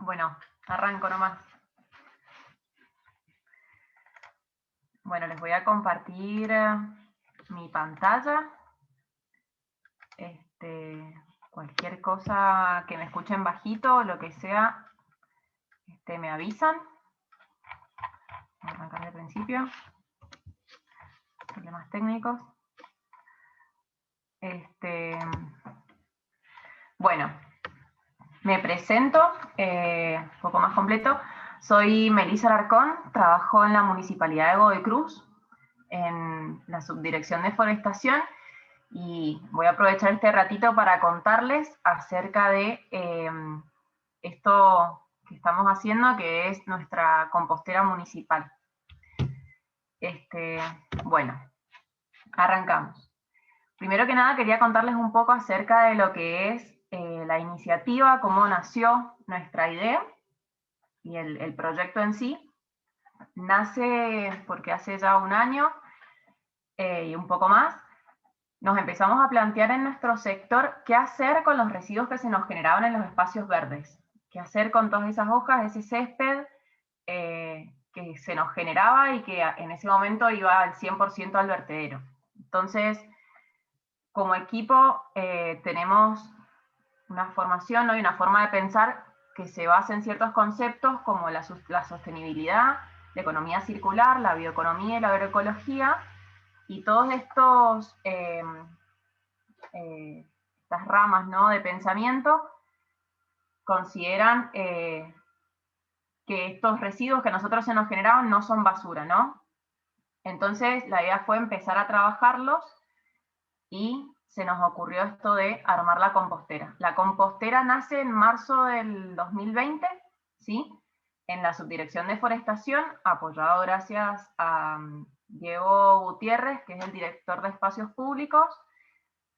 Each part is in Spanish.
Bueno, arranco nomás. Bueno, les voy a compartir mi pantalla. Cualquier cosa que me escuchen bajito, lo que sea, me avisan. Voy a arrancar de principio. Problemas técnicos. Bueno, me presento un poco más completo. Soy Melissa Alarcón, trabajo en la Municipalidad de Godoy Cruz, en la Subdirección de Forestación, y voy a aprovechar este ratito para contarles acerca de esto que estamos haciendo, que es nuestra compostera municipal. Bueno, arrancamos. Primero que nada quería contarles un poco acerca de lo que es la iniciativa, cómo nació nuestra idea y el proyecto en sí. Nace porque hace ya un año y un poco más, nos empezamos a plantear en nuestro sector qué hacer con los residuos que se nos generaban en los espacios verdes, qué hacer con todas esas hojas, ese césped que se nos generaba y que en ese momento iba al 100% al vertedero. Entonces, como equipo tenemos una formación, ¿no? Y una forma de pensar que se basa en ciertos conceptos como la sostenibilidad, la economía circular, la bioeconomía y la agroecología, y todos estos estas ramas, ¿no?, de pensamiento consideran que estos residuos que a nosotros se nos generaban no son basura, ¿no? Entonces la idea fue empezar a trabajarlos y se nos ocurrió esto de armar la compostera. La compostera nace en marzo del 2020, ¿sí?, en la Subdirección de Forestación, apoyado gracias a Diego Gutiérrez, que es el director de Espacios Públicos,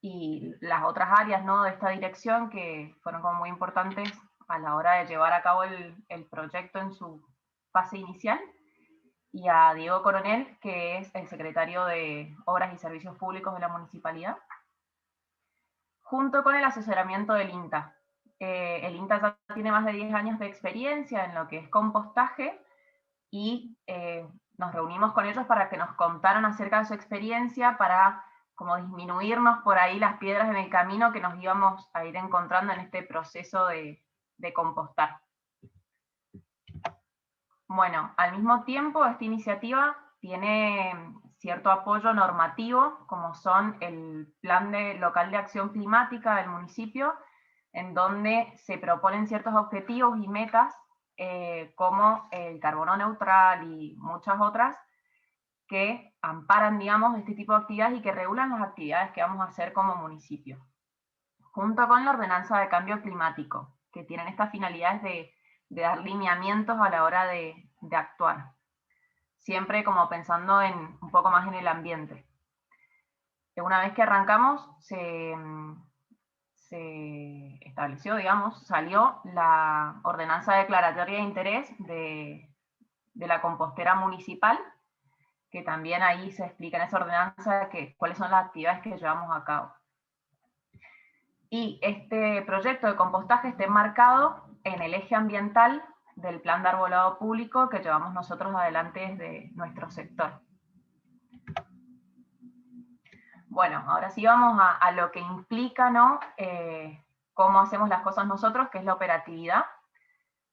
y las otras áreas, ¿no?, de esta dirección que fueron como muy importantes a la hora de llevar a cabo el proyecto en su fase inicial, y a Diego Coronel, que es el secretario de Obras y Servicios Públicos de la Municipalidad, junto con el asesoramiento del INTA. El INTA ya tiene más de 10 años de experiencia en lo que es compostaje, y nos reunimos con ellos para que nos contaran acerca de su experiencia, para como disminuirnos por ahí las piedras en el camino que nos íbamos a ir encontrando en este proceso de compostar. Bueno, al mismo tiempo esta iniciativa tiene cierto apoyo normativo, como son el Plan Local de Acción Climática del municipio, en donde se proponen ciertos objetivos y metas, como el carbono neutral y muchas otras, que amparan, digamos, este tipo de actividades y que regulan las actividades que vamos a hacer como municipio. Junto con la ordenanza de cambio climático, que tienen estas finalidades de dar lineamientos a la hora de actuar. Siempre como pensando un poco más en el ambiente. Una vez que arrancamos, se estableció, digamos, salió la ordenanza declaratoria de interés de la compostera municipal, que también ahí se explica en esa ordenanza cuáles son las actividades que llevamos a cabo. Y este proyecto de compostaje está enmarcado en el eje ambiental del plan de arbolado público que llevamos nosotros adelante desde nuestro sector. Bueno, ahora sí vamos a lo que implica, ¿no?, cómo hacemos las cosas nosotros, que es la operatividad.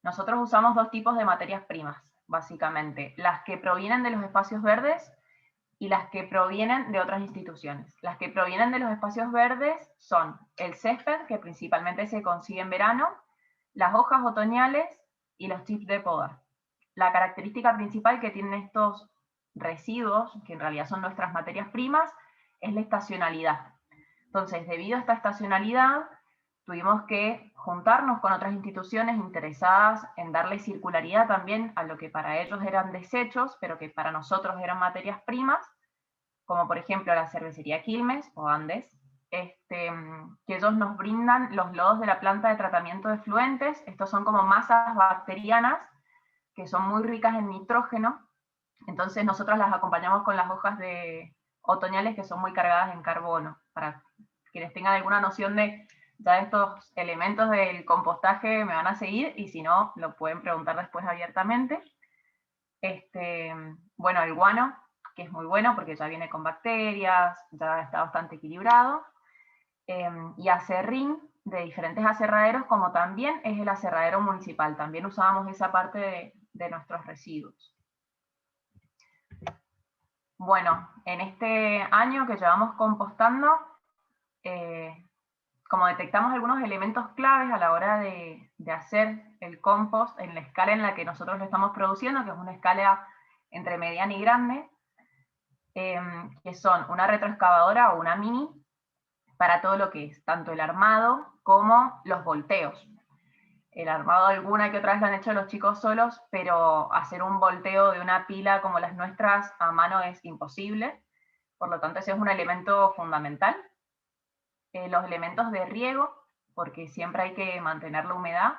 Nosotros usamos dos tipos de materias primas, básicamente, las que provienen de los espacios verdes y las que provienen de otras instituciones. Las que provienen de los espacios verdes son el césped, que principalmente se consigue en verano, las hojas otoñales y los chips de poda. La característica principal que tienen estos residuos, que en realidad son nuestras materias primas, es la estacionalidad. Entonces, debido a esta estacionalidad, tuvimos que juntarnos con otras instituciones interesadas en darle circularidad también a lo que para ellos eran desechos, pero que para nosotros eran materias primas, como por ejemplo la cervecería Quilmes o Andes, que ellos nos brindan los lodos de la planta de tratamiento de efluentes. Estos son como masas bacterianas que son muy ricas en nitrógeno, entonces nosotros las acompañamos con las hojas otoñales que son muy cargadas en carbono, para quienes tengan alguna noción de ya estos elementos del compostaje me van a seguir, y si no, lo pueden preguntar después abiertamente. Bueno, el guano, que es muy bueno porque ya viene con bacterias, ya está bastante equilibrado. Y acerrín de diferentes aserraderos, como también es el aserradero municipal. También usábamos esa parte de nuestros residuos. Bueno, en este año que llevamos compostando, como detectamos algunos elementos claves a la hora de hacer el compost en la escala en la que nosotros lo estamos produciendo, que es una escala entre mediana y grande, que son una retroexcavadora o una mini, para todo lo que es tanto el armado como los volteos. El armado alguna que otra vez lo han hecho los chicos solos, pero hacer un volteo de una pila como las nuestras a mano es imposible. Por lo tanto, ese es un elemento fundamental. Los elementos de riego, porque siempre hay que mantener la humedad.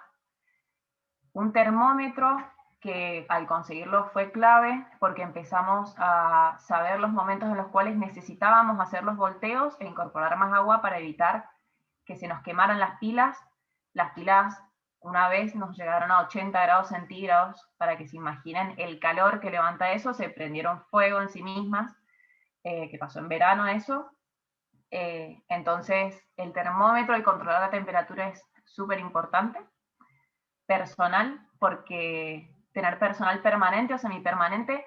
Un termómetro, que al conseguirlo fue clave, porque empezamos a saber los momentos en los cuales necesitábamos hacer los volteos e incorporar más agua para evitar que se nos quemaran las pilas. Las pilas una vez nos llegaron a 80 grados centígrados, para que se imaginen el calor que levanta eso, se prendieron fuego en sí mismas, que pasó en verano eso. Entonces el termómetro y controlar la temperatura es súper importante. Personal, porque tener personal permanente o semipermanente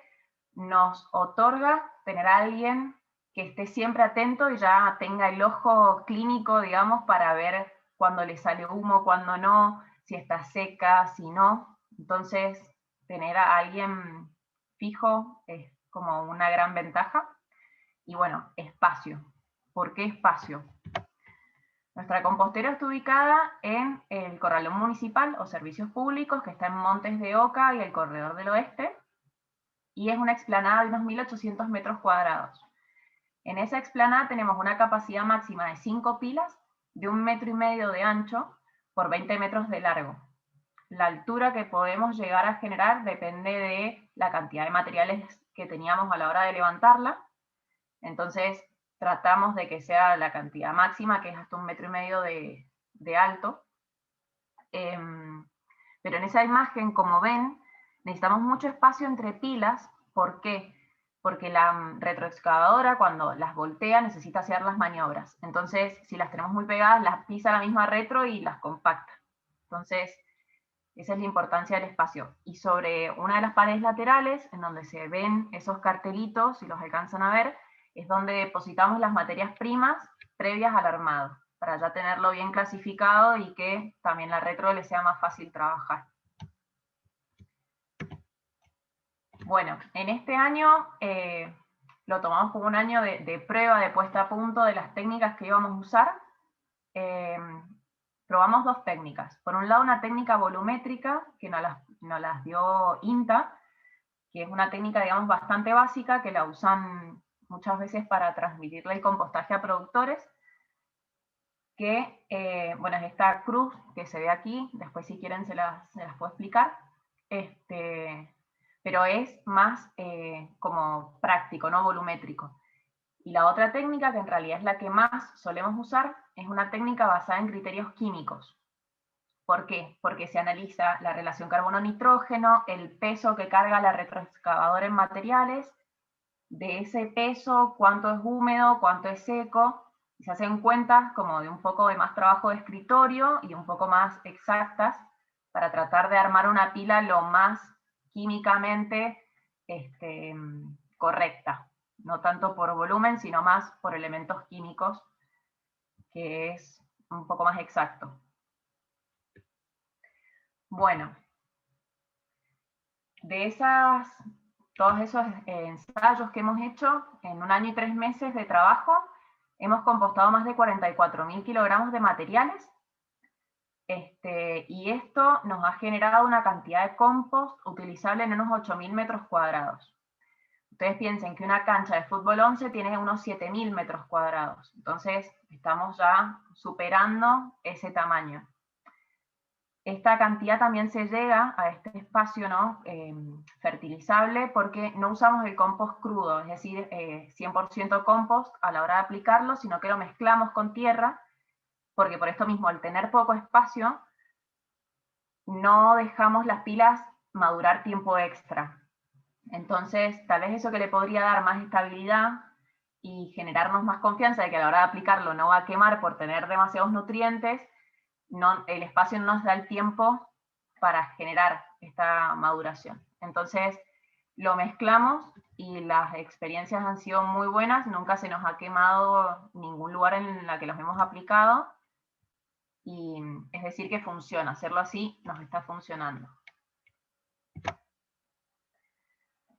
nos otorga tener a alguien que esté siempre atento y ya tenga el ojo clínico, digamos, para ver cuando le sale humo, cuando no, si está seca, si no. Entonces, tener a alguien fijo es como una gran ventaja. Y bueno, espacio. ¿Por qué espacio? Nuestra compostera está ubicada en el Corralón Municipal o Servicios Públicos, que está en Montes de Oca y el Corredor del Oeste, y es una explanada de unos 1.800 metros cuadrados. En esa explanada tenemos una capacidad máxima de 5 pilas de 1,5 metros de ancho por 20 metros de largo. La altura que podemos llegar a generar depende de la cantidad de materiales que teníamos a la hora de levantarla. Entonces, tratamos de que sea la cantidad máxima, que es hasta 1,5 metros de alto. Pero en esa imagen, como ven, necesitamos mucho espacio entre pilas. ¿Por qué? Porque la retroexcavadora, cuando las voltea, necesita hacer las maniobras. Entonces, si las tenemos muy pegadas, las pisa la misma retro y las compacta. Entonces, esa es la importancia del espacio. Y sobre una de las paredes laterales, en donde se ven esos cartelitos, si los alcanzan a ver, es donde depositamos las materias primas previas al armado, para ya tenerlo bien clasificado y que también la retro le sea más fácil trabajar. Bueno, en este año lo tomamos como un año de prueba, de puesta a punto de las técnicas que íbamos a usar. Probamos dos técnicas. Por un lado, una técnica volumétrica, que nos las dio INTA, que es una técnica, digamos, bastante básica, que la usan muchas veces para transmitirle el compostaje a productores, que, bueno, es esta cruz que se ve aquí, después si quieren se las puedo explicar, pero es más como práctico, no volumétrico. Y la otra técnica, que en realidad es la que más solemos usar, es una técnica basada en criterios químicos. ¿Por qué? Porque se analiza la relación carbono-nitrógeno, el peso que carga la retroexcavadora en materiales, de ese peso, cuánto es húmedo, cuánto es seco, y se hacen cuentas como de un poco de más trabajo de escritorio y un poco más exactas, para tratar de armar una pila lo más químicamente correcta. No tanto por volumen, sino más por elementos químicos, que es un poco más exacto. Bueno, de todos esos ensayos que hemos hecho, en 1 año y 3 meses de trabajo, hemos compostado más de 44.000 kilogramos de materiales, y esto nos ha generado una cantidad de compost utilizable en unos 8.000 metros cuadrados. Ustedes piensen que una cancha de fútbol 11 tiene unos 7.000 metros cuadrados, entonces estamos ya superando ese tamaño. Esta cantidad también se llega a este espacio, ¿no? Fertilizable, porque no usamos el compost crudo, es decir, 100% compost a la hora de aplicarlo, sino que lo mezclamos con tierra, porque por esto mismo, al tener poco espacio, no dejamos las pilas madurar tiempo extra. Entonces, tal vez eso que le podría dar más estabilidad y generarnos más confianza de que a la hora de aplicarlo no va a quemar por tener demasiados nutrientes, el espacio no nos da el tiempo para generar esta maduración. Entonces, lo mezclamos y las experiencias han sido muy buenas, nunca se nos ha quemado ningún lugar en la que los hemos aplicado, y es decir que funciona, hacerlo así nos está funcionando.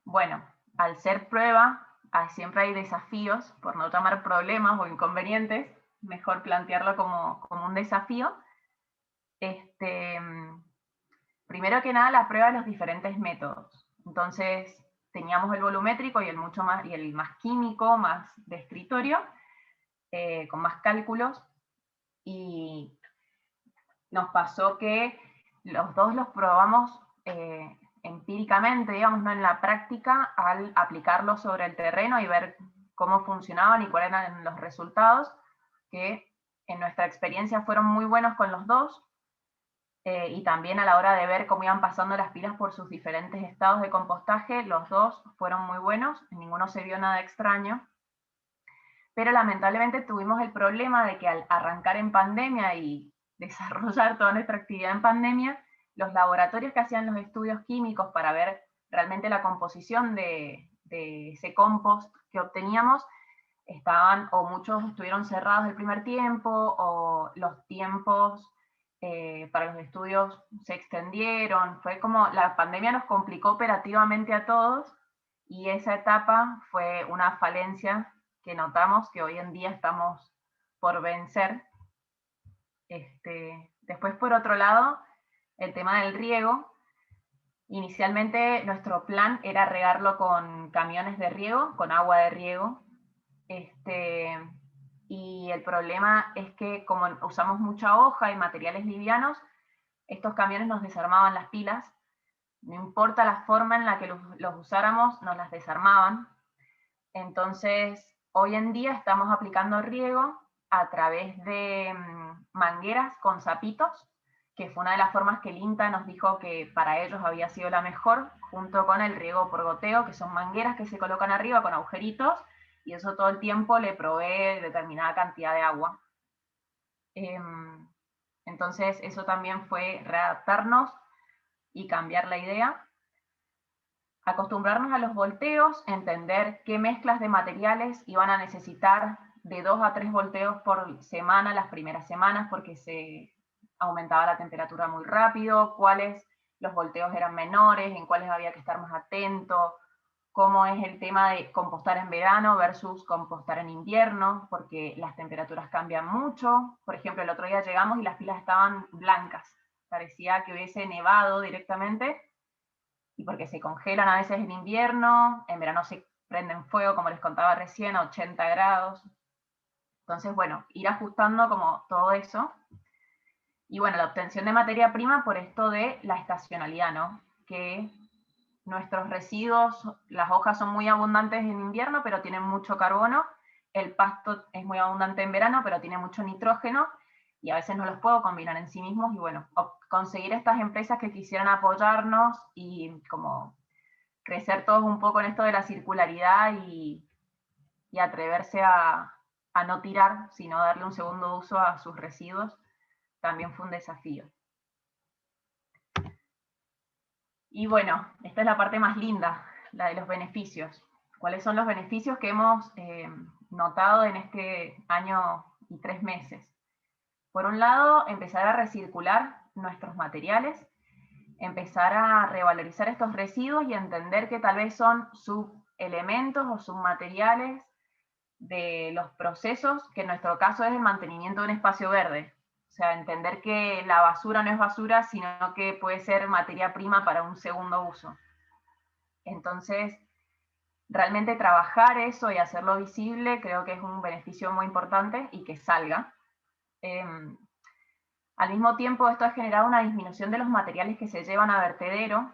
Bueno, al ser prueba, siempre hay desafíos, por no tomar problemas o inconvenientes, mejor plantearlo como un desafío. Primero que nada, la prueba de los diferentes métodos. Entonces, teníamos el volumétrico y el más químico, más de escritorio, con más cálculos, y nos pasó que los dos los probamos empíricamente, digamos, no en la práctica, al aplicarlo sobre el terreno y ver cómo funcionaban y cuáles eran los resultados, que en nuestra experiencia fueron muy buenos con los dos, y también a la hora de ver cómo iban pasando las pilas por sus diferentes estados de compostaje, los dos fueron muy buenos, en ninguno se vio nada extraño, pero lamentablemente tuvimos el problema de que al arrancar en pandemia y desarrollar toda nuestra actividad en pandemia, los laboratorios que hacían los estudios químicos para ver realmente la composición de ese compost que obteníamos, estaban, o muchos estuvieron cerrados el primer tiempo, o los tiempos para los estudios se extendieron. Fue como la pandemia nos complicó operativamente a todos, y esa etapa fue una falencia que notamos que hoy en día estamos por vencer. Después, por otro lado, el tema del riego. Inicialmente nuestro plan era regarlo con camiones de riego, con agua de riego. Y el problema es que como usamos mucha hoja y materiales livianos, estos camiones nos desarmaban las pilas. No importa la forma en la que los usáramos, nos las desarmaban. Entonces, hoy en día estamos aplicando riego a través de mangueras con zapitos, que fue una de las formas que el INTA nos dijo que para ellos había sido la mejor, junto con el riego por goteo, que son mangueras que se colocan arriba con agujeritos, y eso todo el tiempo le provee determinada cantidad de agua. Entonces, eso también fue readaptarnos y cambiar la idea. Acostumbrarnos a los volteos, entender qué mezclas de materiales iban a necesitar de 2 a 3 volteos por semana las primeras semanas, porque se aumentaba la temperatura muy rápido, cuáles los volteos eran menores, en cuáles había que estar más atento, cómo es el tema de compostar en verano versus compostar en invierno, porque las temperaturas cambian mucho. Por ejemplo, el otro día llegamos y las pilas estaban blancas, parecía que hubiese nevado directamente, y porque se congelan a veces en invierno, en verano se prenden fuego, como les contaba recién, a 80 grados. Entonces, bueno, ir ajustando como todo eso. Y bueno, la obtención de materia prima por esto de la estacionalidad, ¿no? Que nuestros residuos, las hojas son muy abundantes en invierno, pero tienen mucho carbono. El pasto es muy abundante en verano, pero tiene mucho nitrógeno, y a veces no los puedo combinar en sí mismos. Y bueno, conseguir estas empresas que quisieran apoyarnos y como crecer todos un poco en esto de la circularidad, y atreverse a no tirar, sino darle un segundo uso a sus residuos, también fue un desafío. Y bueno, esta es la parte más linda, la de los beneficios. ¿Cuáles son los beneficios que hemos notado en este año y 3 meses? Por un lado, empezar a recircular nuestros materiales, empezar a revalorizar estos residuos y entender que tal vez son subelementos o submateriales de los procesos, que en nuestro caso es el mantenimiento de un espacio verde. O sea, entender que la basura no es basura, sino que puede ser materia prima para un segundo uso. Entonces, realmente trabajar eso y hacerlo visible creo que es un beneficio muy importante, y que salga. Al mismo tiempo, esto ha generado una disminución de los materiales que se llevan a vertedero,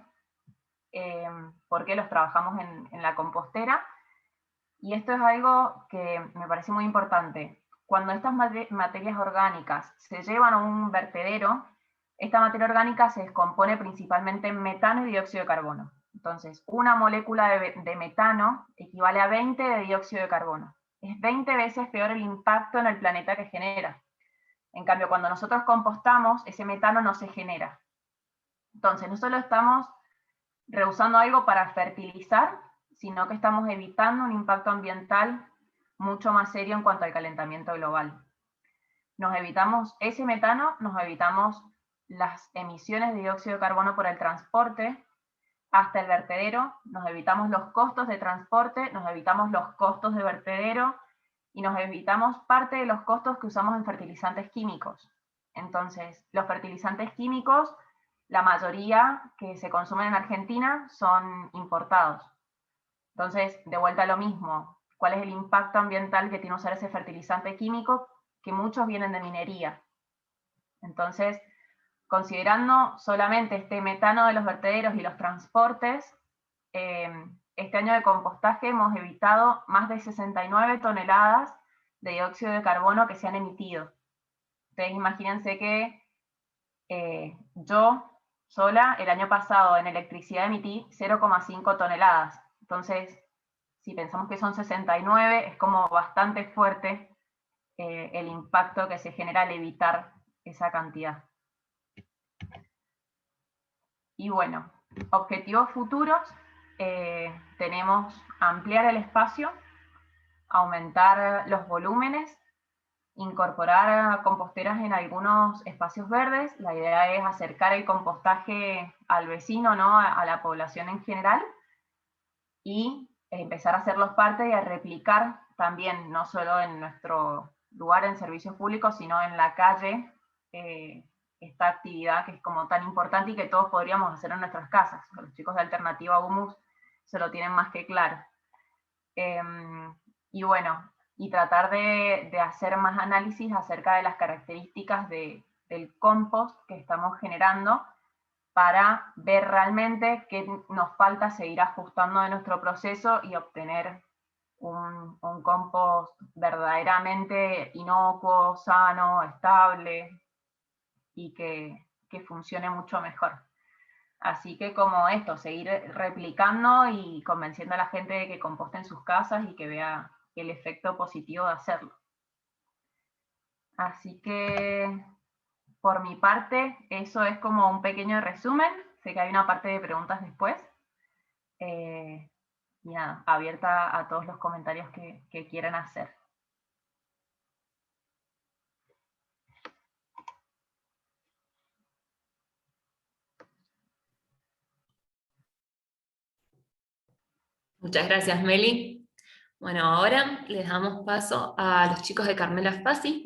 porque los trabajamos en la compostera, y esto es algo que me parece muy importante. cuando estas materias orgánicas se llevan a un vertedero, esta materia orgánica se descompone principalmente en metano y dióxido de carbono. Entonces, una molécula de metano equivale a 20 de dióxido de carbono. Es 20 veces peor el impacto en el planeta que genera. En cambio, cuando nosotros compostamos, ese metano no se genera. Entonces, no solo estamos reusando algo para fertilizar, sino que estamos evitando un impacto ambiental mucho más serio en cuanto al calentamiento global. Nos evitamos ese metano, nos evitamos las emisiones de dióxido de carbono por el transporte hasta el vertedero, nos evitamos los costos de transporte, nos evitamos los costos de vertedero y nos evitamos parte de los costos que usamos en fertilizantes químicos. Entonces, los fertilizantes químicos, la mayoría que se consumen en Argentina son importados. Entonces, de vuelta a lo mismo, ¿cuál es el impacto ambiental que tiene usar ese fertilizante químico? Que muchos vienen de minería. Entonces, considerando solamente este metano de los vertederos y los transportes, este año de compostaje hemos evitado más de 69 toneladas de dióxido de carbono que se han emitido. Ustedes imagínense que yo sola el año pasado en electricidad emití 0,5 toneladas. Entonces, si pensamos que son 69, es como bastante fuerte el impacto que se genera al evitar esa cantidad. Y bueno, objetivos futuros, tenemos ampliar el espacio, aumentar los volúmenes, incorporar composteras en algunos espacios verdes. La idea es acercar el compostaje al vecino, ¿no? a la población en general, y empezar a hacerlos parte y a replicar también, no solo en nuestro lugar en servicios públicos, sino en la calle, esta actividad que es como tan importante y que todos podríamos hacer en nuestras casas. Los chicos de Alternativa Humus se lo tienen más que claro. Y bueno, y tratar de hacer más análisis acerca de las características del compost que estamos generando para ver realmente qué nos falta seguir ajustando de nuestro proceso y obtener un compost verdaderamente inocuo, sano, estable y que funcione mucho mejor. Así que como esto, seguir replicando y convenciendo a la gente de que composte en sus casas y que vea el efecto positivo de hacerlo. Así que por mi parte, eso es como un pequeño resumen. Sé que hay una parte de preguntas después. Y nada, abierta a todos los comentarios que quieran hacer. Muchas gracias, Meli. Bueno, ahora les damos paso a los chicos de Carmela Fassi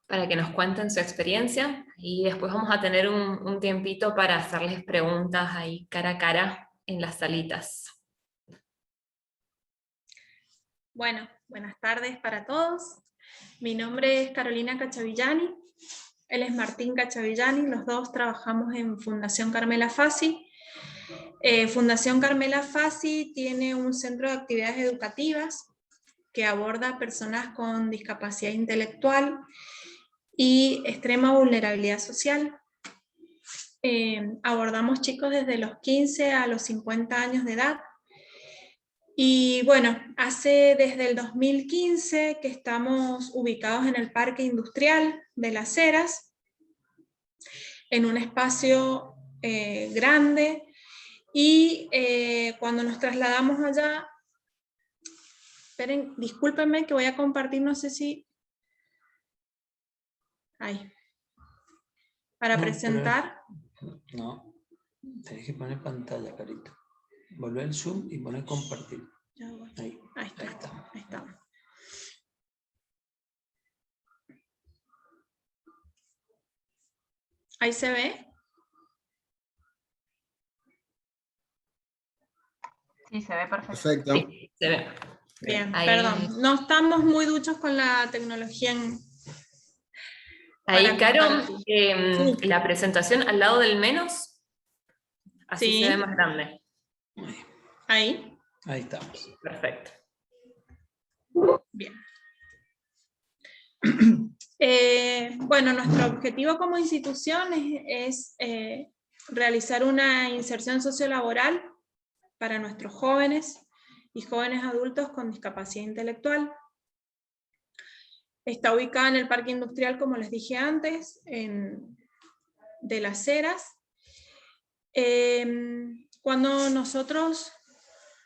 para que nos cuenten su experiencia y después vamos a tener un tiempito para hacerles preguntas ahí cara a cara en las salitas. Bueno, buenas tardes para todos. Mi nombre es Carolina Cachavillani, él es Martín Cachavillani, los dos trabajamos en Fundación Carmela Fassi. Fundación Carmela Fassi tiene un centro de actividades educativas que aborda a personas con discapacidad intelectual y extrema vulnerabilidad social. Abordamos chicos desde los 15 a los 50 años de edad. Y bueno, hace desde el 2015 que estamos ubicados en el Parque Industrial de Las Heras, en un espacio grande, y cuando nos trasladamos allá, esperen, discúlpenme que voy a compartir, no sé si... Ahí. Para presentar. No, tenés que poner pantalla, Carito. Volver al Zoom y poner compartir. Ya voy. Ahí Está. Ahí está. ¿Ahí se ve? Sí, se ve perfecto. Perfecto. Sí, se ve. Bien, Ahí. perdón. No estamos muy duchos con la tecnología Ahí, Caro, sí. la presentación al lado del menos, así Sí. se ve más grande. Ahí. Ahí estamos. Perfecto. Bien. Bueno, nuestro objetivo como institución es realizar una inserción sociolaboral para nuestros jóvenes y jóvenes adultos con discapacidad intelectual. Está ubicada en el Parque Industrial, como les dije antes, de Las Heras. Cuando nosotros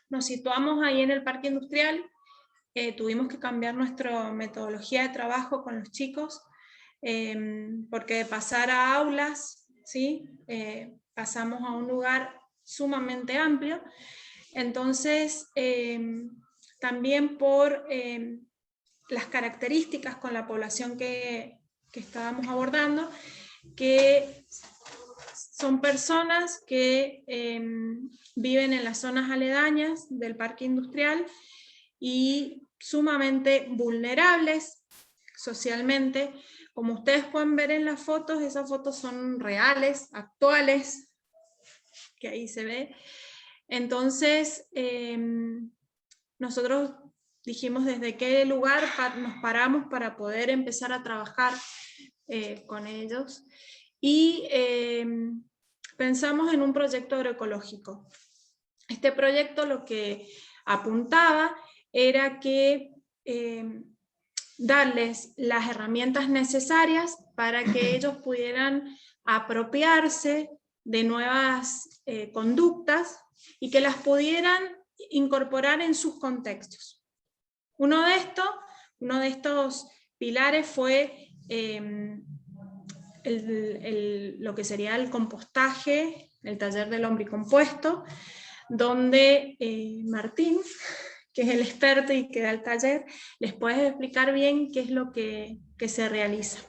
nos situamos ahí en el Parque Industrial, tuvimos que cambiar nuestra metodología de trabajo con los chicos, porque de pasar a aulas, ¿sí? Pasamos a un lugar sumamente amplio. Entonces, también por las características con la población que estábamos abordando, que son personas que viven en las zonas aledañas del parque industrial y sumamente vulnerables socialmente. Como ustedes pueden ver en las fotos, esas fotos son reales, actuales, que ahí se ve. Entonces, nosotros dijimos desde qué lugar nos paramos para poder empezar a trabajar con ellos, y pensamos en un proyecto agroecológico. Este proyecto lo que apuntaba era que darles las herramientas necesarias para que ellos pudieran apropiarse de nuevas conductas y que las pudieran incorporar en sus contextos. Uno de estos pilares fue lo que sería el compostaje, el taller del lombricompuesto, donde Martín, que es el experto y que da el taller, les puede explicar bien qué es lo que se realiza.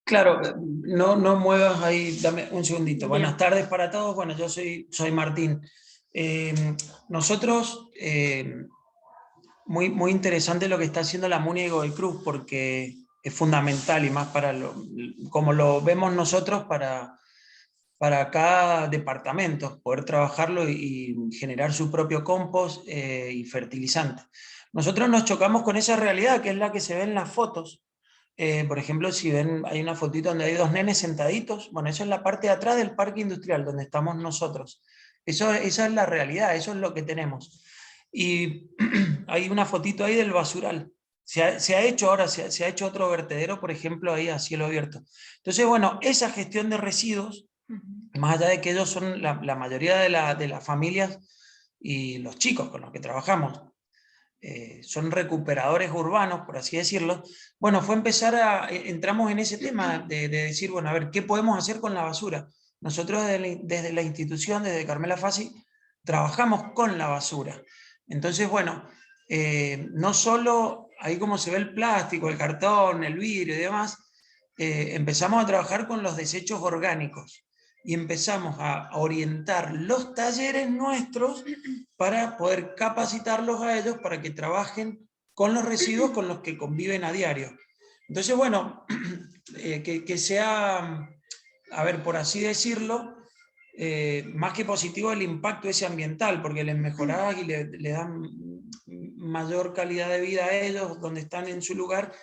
Claro, no muevas ahí, dame un segundito. Bien. Buenas tardes para todos, bueno, yo soy Martín. Nosotros, muy interesante lo que está haciendo la MUNI de Godoy Cruz, porque es fundamental, y más para como lo vemos nosotros, para cada departamento, poder trabajarlo y generar su propio compost y fertilizante. Nosotros nos chocamos con esa realidad, que es la que se ve en las fotos. Por ejemplo, si ven, hay una fotito donde hay 2 nenes sentaditos, bueno, eso es la parte de atrás del parque industrial, donde estamos nosotros. Esa es la realidad, eso es lo que tenemos. Y hay una fotito ahí del basural. Se ha hecho ahora, se ha hecho otro vertedero, por ejemplo, ahí a cielo abierto. Entonces, bueno, esa gestión de residuos, más allá de que ellos son la mayoría de las familias y los chicos con los que trabajamos, son recuperadores urbanos, por así decirlo, bueno, fue empezar entramos en ese tema de decir, bueno, a ver, ¿qué podemos hacer con la basura? Nosotros desde la institución, desde Carmela Fassi, trabajamos con la basura. Entonces, bueno, no solo ahí como se ve el plástico, el cartón, el vidrio y demás, empezamos a trabajar con los desechos orgánicos y empezamos a orientar los talleres nuestros para poder capacitarlos a ellos para que trabajen con los residuos con los que conviven a diario. Entonces, bueno, que sea, a ver, por así decirlo, más que positivo el impacto ese ambiental, porque les mejorás y le dan mayor calidad de vida a ellos donde están en su lugar,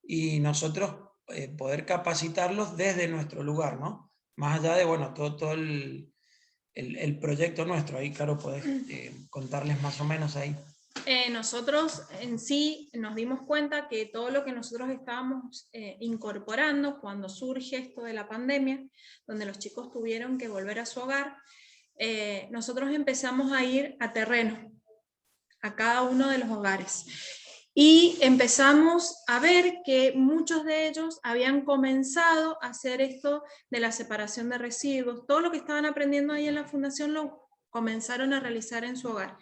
y nosotros poder capacitarlos desde nuestro lugar, ¿no? Más allá de, bueno, todo el proyecto nuestro. Ahí, claro, podés contarles más o menos ahí. Nosotros en sí nos dimos cuenta que todo lo que nosotros estábamos incorporando cuando surge esto de la pandemia, donde los chicos tuvieron que volver a su hogar, nosotros empezamos a ir a terreno, a cada uno de los hogares. Y empezamos a ver que muchos de ellos habían comenzado a hacer esto de la separación de residuos. Todo lo que estaban aprendiendo ahí en la fundación lo comenzaron a realizar en su hogar.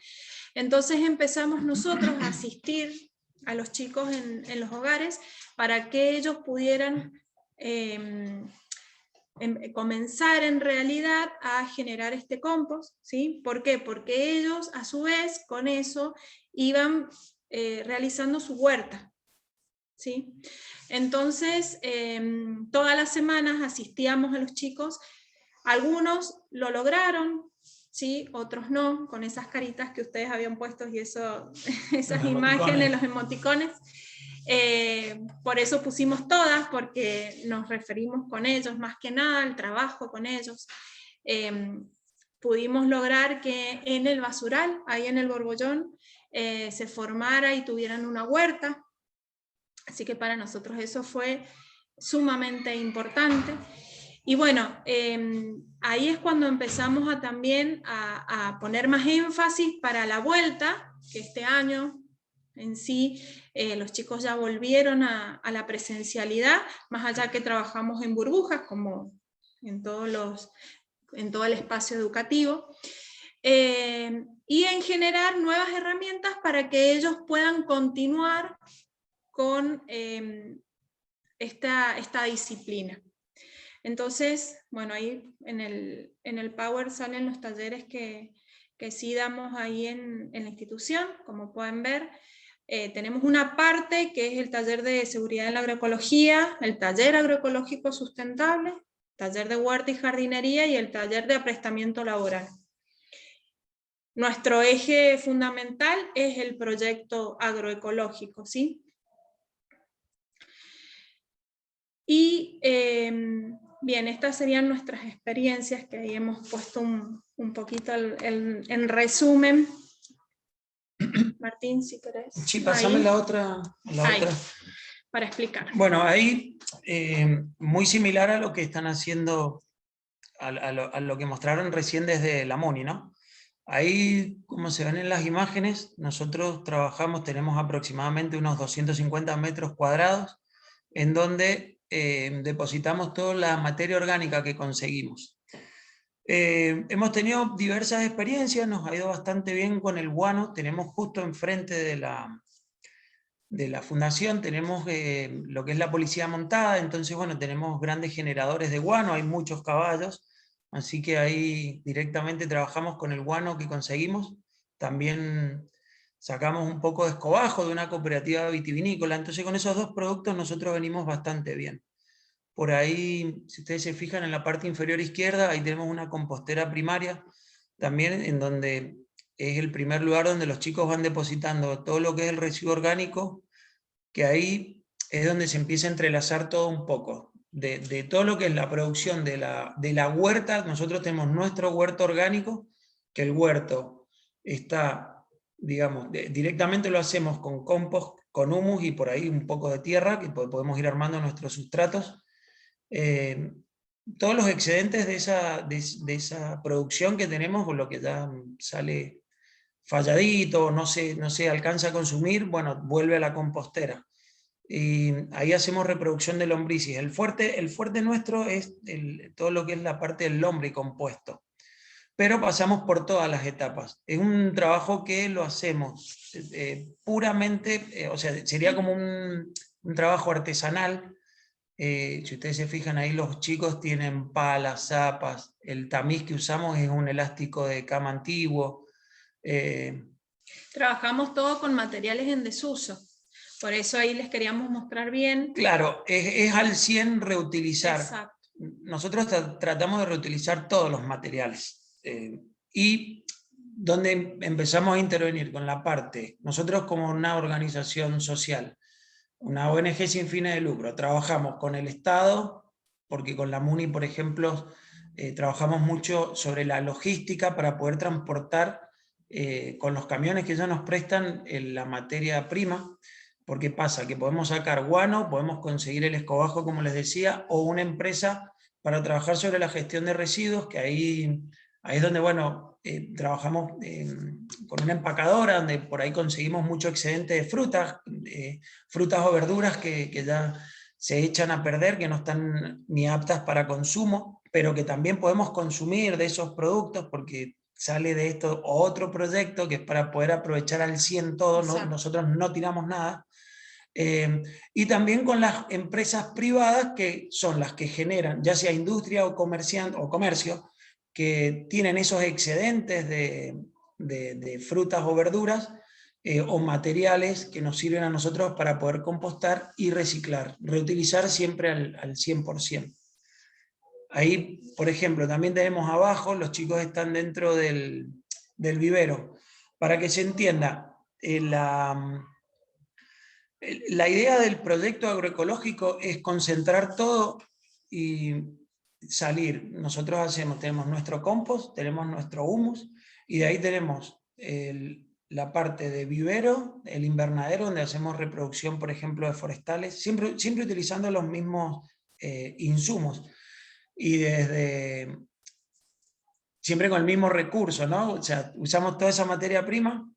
Entonces empezamos nosotros a asistir a los chicos en los hogares para que ellos pudieran comenzar en realidad a generar este compost, ¿sí? ¿Por qué? Porque ellos a su vez con eso iban realizando su huerta, ¿sí? Entonces, todas las semanas asistíamos a los chicos, algunos lo lograron, ¿sí? Otros no, con esas caritas que ustedes habían puesto y esas imágenes, los emoticones. Por eso pusimos todas, porque nos referimos con ellos más que nada al trabajo con ellos. Pudimos lograr que en el basural, ahí en el Borbollón, se formara y tuvieran una huerta. Así que para nosotros eso fue sumamente importante. Y bueno, ahí es cuando empezamos también a poner más énfasis para la vuelta, que este año en sí los chicos ya volvieron a la presencialidad, más allá que trabajamos en burbujas, como en todo el espacio educativo, y en generar nuevas herramientas para que ellos puedan continuar con esta disciplina. Entonces, bueno, ahí en el Power salen los talleres que sí damos ahí en la institución. Como pueden ver, tenemos una parte que es el taller de seguridad en la agroecología, el taller agroecológico sustentable, taller de huerta y jardinería y el taller de aprestamiento laboral. Nuestro eje fundamental es el proyecto agroecológico, ¿sí? Y bien, estas serían nuestras experiencias, que ahí hemos puesto un poquito en resumen. Martín, si querés. Sí, pasame ahí. la otra. Ahí, para explicar. Bueno, ahí muy similar a lo que están haciendo, a lo que mostraron recién desde la MUNI, ¿no? Ahí, como se ven en las imágenes, nosotros trabajamos, tenemos aproximadamente unos 250 metros cuadrados, en donde depositamos toda la materia orgánica que conseguimos. Hemos tenido diversas experiencias, nos ha ido bastante bien con el guano. Tenemos justo enfrente de la fundación, tenemos lo que es la policía montada, entonces bueno, tenemos grandes generadores de guano, hay muchos caballos, así que ahí directamente trabajamos con el guano que conseguimos. También sacamos un poco de escobajo de una cooperativa vitivinícola, entonces con esos dos productos nosotros venimos bastante bien. Por ahí, si ustedes se fijan en la parte inferior izquierda, ahí tenemos una compostera primaria, también en donde es el primer lugar donde los chicos van depositando todo lo que es el residuo orgánico, que ahí es donde se empieza a entrelazar todo un poco. De todo lo que es la producción de la huerta, nosotros tenemos nuestro huerto orgánico, que el huerto está, digamos, directamente lo hacemos con compost, con humus y por ahí un poco de tierra, que podemos ir armando nuestros sustratos. Todos los excedentes de esa producción que tenemos, o lo que ya sale falladito, no se alcanza a consumir, bueno, vuelve a la compostera. Y ahí hacemos reproducción de lombrices. El fuerte nuestro es todo lo que es la parte del lombricompuesto. Pero pasamos por todas las etapas. Es un trabajo que lo hacemos puramente, o sea, sería como un trabajo artesanal. Si ustedes se fijan ahí, los chicos tienen palas, zapas, el tamiz que usamos es un elástico de cama antiguo. Trabajamos todo con materiales en desuso, por eso ahí les queríamos mostrar bien. Claro, es al 100 reutilizar. Exacto. Nosotros tratamos de reutilizar todos los materiales. Y donde empezamos a intervenir con la parte, nosotros como una organización social, una ONG sin fines de lucro, trabajamos con el Estado, porque con la MUNI, por ejemplo, trabajamos mucho sobre la logística para poder transportar con los camiones que ya nos prestan la materia prima, porque pasa que podemos sacar guano, podemos conseguir el escobajo, como les decía, o una empresa para trabajar sobre la gestión de residuos, que ahí es donde, bueno, trabajamos con una empacadora, donde por ahí conseguimos mucho excedente de frutas o verduras que ya se echan a perder, que no están ni aptas para consumo, pero que también podemos consumir de esos productos, porque sale de esto otro proyecto que es para poder aprovechar al 100 todo, ¿no? Nosotros no tiramos nada. Y también con las empresas privadas, que son las que generan, ya sea industria o comercio, que tienen esos excedentes de frutas o verduras o materiales que nos sirven a nosotros para poder compostar y reciclar, reutilizar siempre al 100%. Ahí, por ejemplo, también tenemos abajo, los chicos están dentro del vivero. Para que se entienda, La idea del proyecto agroecológico es concentrar todo y salir. Nosotros tenemos nuestro compost, tenemos nuestro humus, y de ahí tenemos la parte de vivero, el invernadero, donde hacemos reproducción, por ejemplo, de forestales, siempre utilizando los mismos insumos, y siempre con el mismo recurso, ¿no? O sea, usamos toda esa materia prima.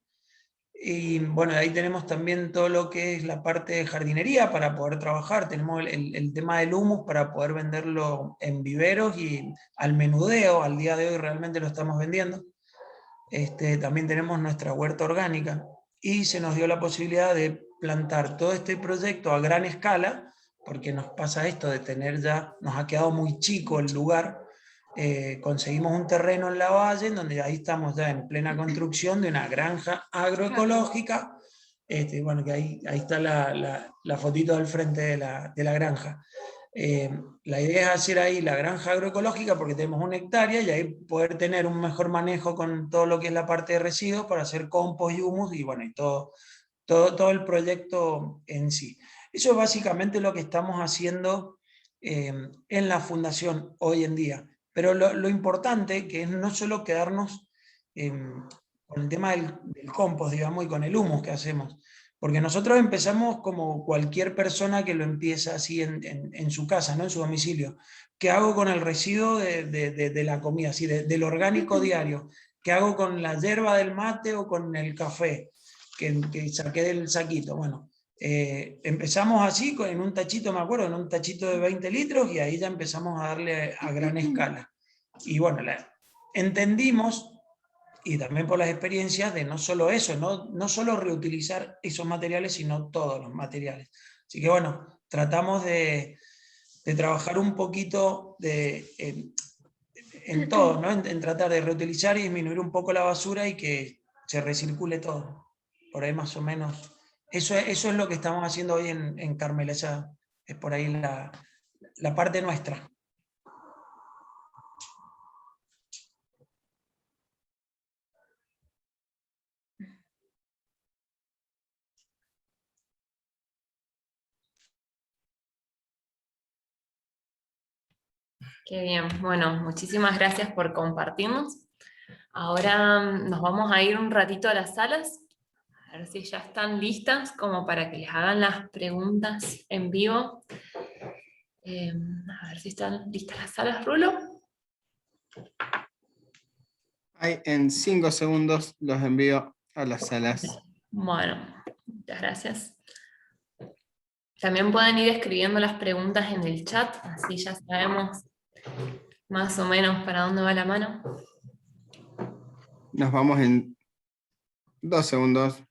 Y bueno, de ahí tenemos también todo lo que es la parte de jardinería para poder trabajar. Tenemos el tema del humus para poder venderlo en viveros y al menudeo. Al día de hoy realmente lo estamos vendiendo. También tenemos nuestra huerta orgánica y se nos dio la posibilidad de plantar todo este proyecto a gran escala, porque nos pasa esto de tener ya, nos ha quedado muy chico el lugar. Conseguimos un terreno en la valle, en donde ahí estamos ya en plena construcción de una granja agroecológica. Bueno, que ahí está la fotito del frente de la granja. La idea es hacer ahí la granja agroecológica porque tenemos 1 hectárea y ahí poder tener un mejor manejo con todo lo que es la parte de residuos para hacer compost y humus y bueno, y todo el proyecto en sí. Eso es básicamente lo que estamos haciendo en la fundación hoy en día. Pero lo importante que es no solo quedarnos con el tema del compost, digamos, y con el humus que hacemos, porque nosotros empezamos como cualquier persona que lo empieza así en su casa, ¿no? En su domicilio. ¿Qué hago con el residuo de la comida, así, del orgánico diario? ¿Qué hago con la yerba del mate o con el café que saqué del saquito? Bueno, empezamos así, en un tachito, me acuerdo, en un tachito de 20 litros, y ahí ya empezamos a darle a gran escala. Y bueno, entendimos, y también por las experiencias, de no solo eso, no solo reutilizar esos materiales, sino todos los materiales. Así que bueno, tratamos de trabajar un poquito en todo, ¿no? En tratar de reutilizar y disminuir un poco la basura y que se recircule todo. Por ahí más o menos. Eso es lo que estamos haciendo hoy en Carmela. Esa es por ahí la parte nuestra. Qué bien, bueno, muchísimas gracias por compartirnos. Ahora nos vamos a ir un ratito a las salas, a ver si ya están listas como para que les hagan las preguntas en vivo. A ver si están listas las salas, Rulo. En 5 segundos los envío a las salas. Bueno, muchas gracias. También pueden ir escribiendo las preguntas en el chat, así ya sabemos más o menos para dónde va la mano. Nos vamos en 2 segundos.